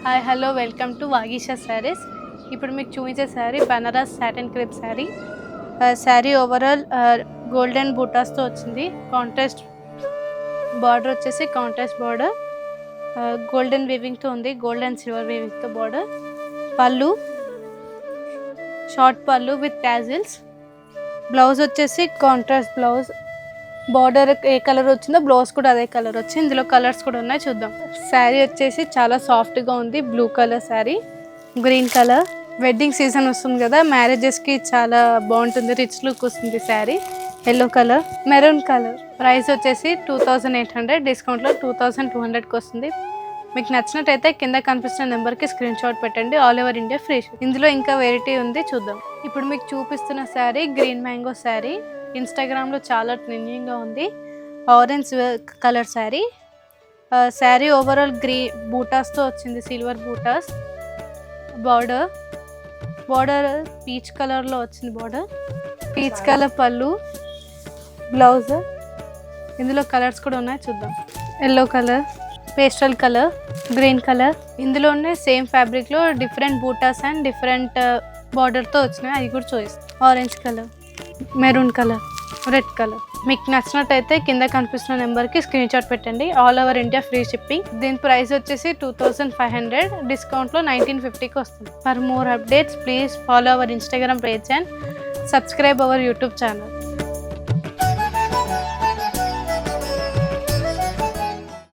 Hi hello welcome to Vageesha Sarees. ఇప్పుడు మీకు చూపించే saree Banaras satin crepe saree. Saree overall golden బూటాస్తో వచ్చింది. కాంట్రాస్ట్ బార్డర్ వచ్చేసి కాంట్రాస్ట్ బార్డర్, గోల్డెన్ వీవింగ్తో ఉంది. గోల్డ్ అండ్ సిల్వర్ వీవింగ్తో బార్డర్. పళ్ళు షార్ట్ పళ్ళు విత్ టాజిల్స్. బ్లౌజ్ వచ్చేసి కాంట్రాస్ట్ బ్లౌజ్. బార్డర్ ఏ కలర్ వచ్చిందో బ్లౌజ్ కూడా అదే కలర్ వచ్చింది. ఇందులో కలర్స్ కూడా ఉన్నాయి, చూద్దాం. శారీ వచ్చేసి చాలా సాఫ్ట్గా ఉంది. Blue colour sari, green colour. Wedding season వస్తుంది కదా, మ్యారేజెస్కి చాలా బాగుంటుంది, రిచ్ లుక్ వస్తుంది sari. Yellow colour, maroon colour. Price వచ్చేసి 2800, డిస్కౌంట్లో 2200కి వస్తుంది. మీకు నచ్చినట్టయితే కింద కనిపిస్తున్న నెంబర్కి స్క్రీన్ షాట్ పెట్టండి. All over India free. ఇందులో ఇంకా వెరైటీ ఉంది, చూద్దాం. ఇప్పుడు మీకు చూపిస్తున్న శారీ గ్రీన్ మ్యాంగో శారీ. ఇన్స్టాగ్రామ్లో చాలా ట్రెండింగ్గా ఉంది. Orange colour saree. Saree overall బూటాస్తో వచ్చింది, సిల్వర్ బూటాస్. బార్డర్ పీచ్ కలర్లో వచ్చింది. బార్డర్ పీచ్ కలర్ పళ్ళు, బ్లౌజ్. ఇందులో కలర్స్ కూడా ఉన్నాయి, చూద్దాం. Yellow colour, pastel colour, green colour. ఇందులోనే సేమ్ ఫ్యాబ్రిక్లో డిఫరెంట్ బూటాస్ అండ్ డిఫరెంట్ బార్డర్తో వచ్చినాయి, అవి కూడా చూపిస్తాం. Orange colour, maroon colour, red colour. మీకు నచ్చినట్టయితే కింద కనిపిస్తున్న నెంబర్కి స్క్రీన్ షాట్ పెట్టండి. All over India free shipping. దీని ప్రైస్ వచ్చేసి 2500, డిస్కౌంట్లో 1950కి వస్తుంది. For more updates please follow our Instagram page and subscribe our YouTube channel.